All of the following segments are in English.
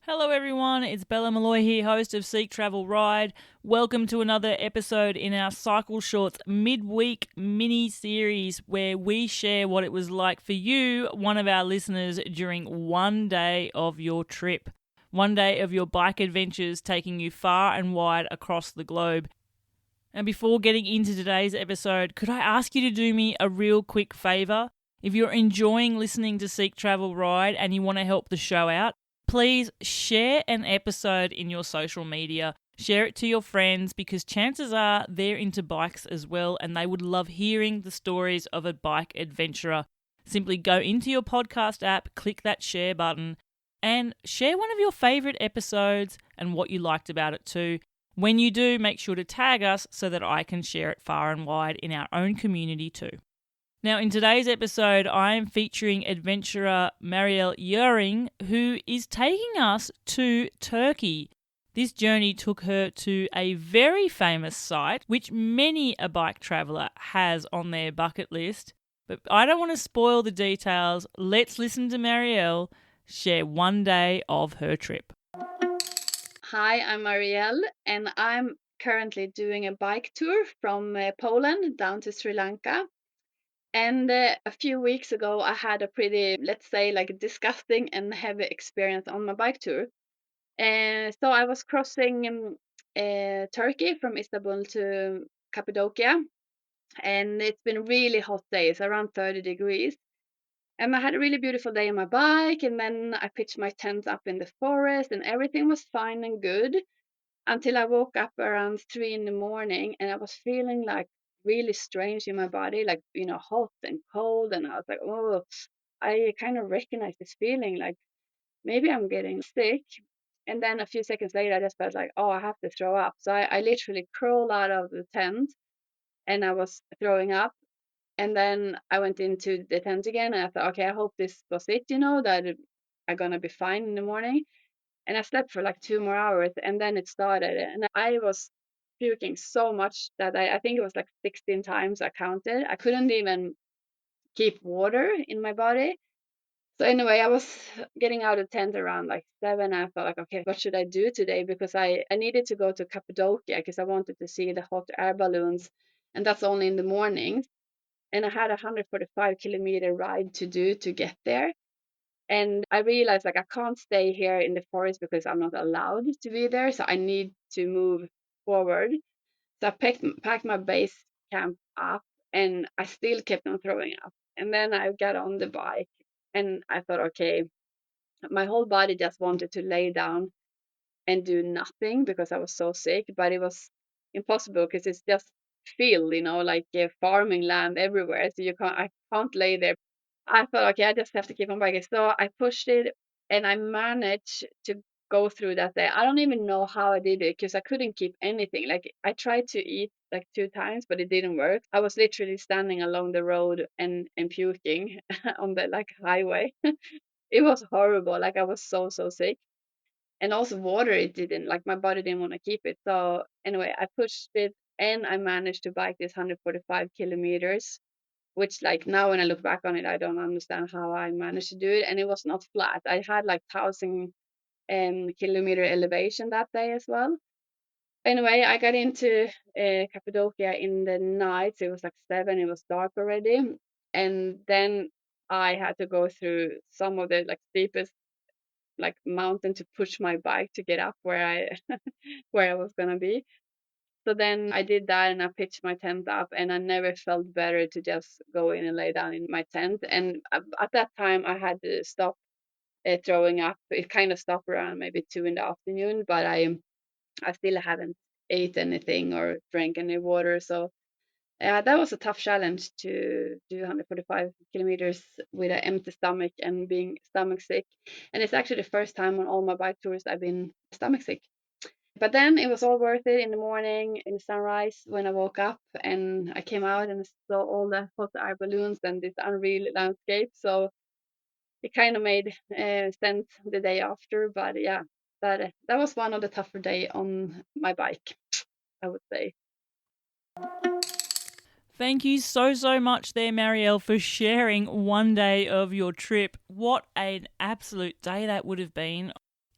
Hello everyone, it's Bella Malloy here, host of Seek Travel Ride. Welcome to another episode in our Cycle Shorts midweek mini-series where we share what it was like for you, one of our listeners, during one day of your trip. One day of your bike adventures taking you far and wide across the globe. And before getting into today's episode, could I ask you to do me a real quick favour? If you're enjoying listening to Seek Travel Ride and you want to help the show out, please share an episode in your social media. Share it to your friends because chances are they're into bikes as well and they would love hearing the stories of a bike adventurer. Simply go into your podcast app, click that share button, and share one of your favourite episodes and what you liked about it too. When you do, make sure to tag us so that I can share it far and wide in our own community too. Now, in today's episode, I am featuring adventurer Marielle Yuring, who is taking us to Turkey. This journey took her to a very famous site, which many a bike traveller has on their bucket list. But I don't want to spoil the details. Let's listen to Marielle share one day of her trip. Hi, I'm Marielle, and I'm currently doing a bike tour from Poland down to Sri Lanka. And a few weeks ago, I had a pretty, let's say, like disgusting and heavy experience on my bike tour. And so I was crossing Turkey from Istanbul to Cappadocia, and it's been really hot days, around 30 degrees. And I had a really beautiful day on my bike, and then I pitched my tent up in the forest, and everything was fine and good until I woke up around 3 in the morning and I was feeling like really strange in my body, like, hot and cold. And I was like, oh, I kind of recognize this feeling, like maybe I'm getting sick. And then a few seconds later, I just felt like, oh, I have to throw up. So I literally crawled out of the tent and I was throwing up. And then I went into the tent again and I thought, okay, I hope this was it, that I'm going to be fine in the morning. And I slept for like 2 more hours and then it started. And I was puking so much that I think it was like 16 times I counted. I couldn't even keep water in my body. So anyway, I was getting out of the tent around like 7. I thought like, okay, what should I do today? Because I needed to go to Cappadocia because I wanted to see the hot air balloons. And that's only in the mornings. And I had a 145-kilometer ride to do to get there. And I realized like I can't stay here in the forest because I'm not allowed to be there. So I need to move forward. So I packed my base camp up and I still kept on throwing up. And then I got on the bike and I thought, okay, my whole body just wanted to lay down and do nothing because I was so sick, but it was impossible because it's just field, like farming land everywhere. So I can't lay there. I thought, okay, I just have to keep on biking. So I pushed it and I managed to go through that day. I don't even know how I did it because I couldn't keep anything. Like I tried to eat like 2 times, but it didn't work. I was literally standing along the road and puking on the like highway. It was horrible. Like I was so sick. And also water, it didn't like my body didn't want to keep it. So anyway, I pushed it and I managed to bike this 145 kilometers, which like now when I look back on it, I don't understand how I managed to do it. And it was not flat. I had like 1,000 kilometer elevation that day as well. Anyway, I got into Cappadocia in the night. So it was like 7. It was dark already, and then I had to go through some of the like steepest like mountain to push my bike to get up where I where I was gonna be. So then I did that and I pitched my tent up and I never felt better to just go in and lay down in my tent. And at that time I had to stop throwing up. It kind of stopped around maybe 2 in the afternoon, but I still haven't ate anything or drank any water. So that was a tough challenge to do 145 kilometers with an empty stomach and being stomach sick. And it's actually the first time on all my bike tours I've been stomach sick. But then it was all worth it in the morning, in the sunrise, when I woke up and I came out and saw all the hot air balloons and this unreal landscape. So it kind of made sense the day after. But yeah, that was one of the tougher day on my bike, I would say. Thank you so much there, Marielle, for sharing one day of your trip. What an absolute day that would have been.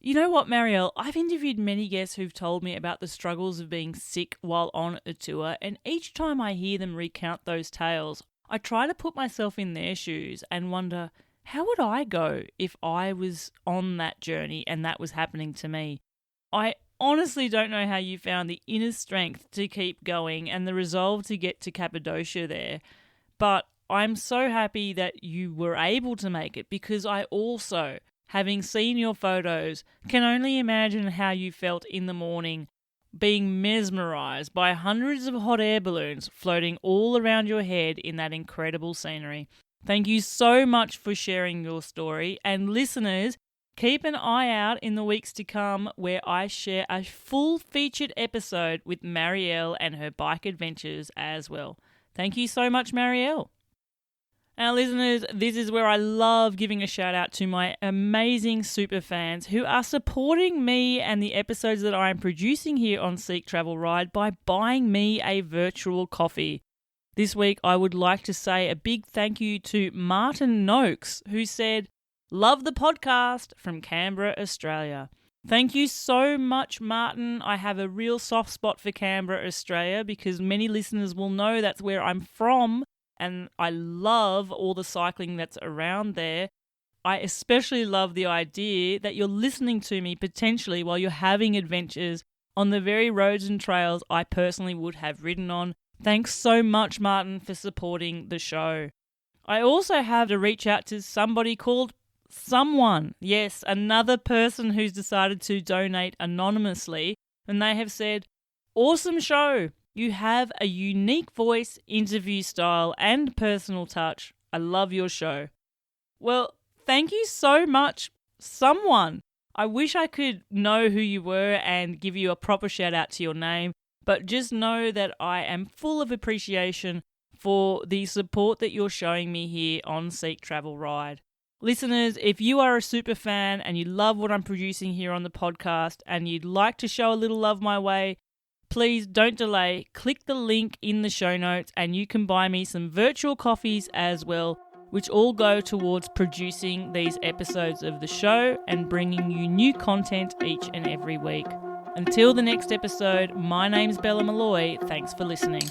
You know what, Marielle? I've interviewed many guests who've told me about the struggles of being sick while on a tour, and each time I hear them recount those tales, I try to put myself in their shoes and wonder, how would I go if I was on that journey and that was happening to me? I honestly don't know how you found the inner strength to keep going and the resolve to get to Cappadocia there, but I'm so happy that you were able to make it, because I also, having seen your photos, can only imagine how you felt in the morning, being mesmerised by hundreds of hot air balloons floating all around your head in that incredible scenery. Thank you so much for sharing your story, and listeners, keep an eye out in the weeks to come where I share a full featured episode with Marielle and her bike adventures as well. Thank you so much, Marielle. Now, listeners, this is where I love giving a shout out to my amazing super fans who are supporting me and the episodes that I am producing here on Seek Travel Ride by buying me a virtual coffee. This week, I would like to say a big thank you to Martin Noakes, who said, "Love the podcast," from Canberra, Australia. Thank you so much, Martin. I have a real soft spot for Canberra, Australia, because many listeners will know that's where I'm from. And I love all the cycling that's around there. I especially love the idea that you're listening to me potentially while you're having adventures on the very roads and trails I personally would have ridden on. Thanks so much, Martin, for supporting the show. I also have to reach out to somebody called Someone. Yes, another person who's decided to donate anonymously, and they have said, "Awesome show. You have a unique voice, interview style, and personal touch. I love your show." Well, thank you so much, Someone. I wish I could know who you were and give you a proper shout out to your name, but just know that I am full of appreciation for the support that you're showing me here on Seek Travel Ride. Listeners, if you are a super fan and you love what I'm producing here on the podcast and you'd like to show a little love my way, please don't delay. Click the link in the show notes and you can buy me some virtual coffees as well, which all go towards producing these episodes of the show and bringing you new content each and every week. Until the next episode, my name's Bella Malloy. Thanks for listening.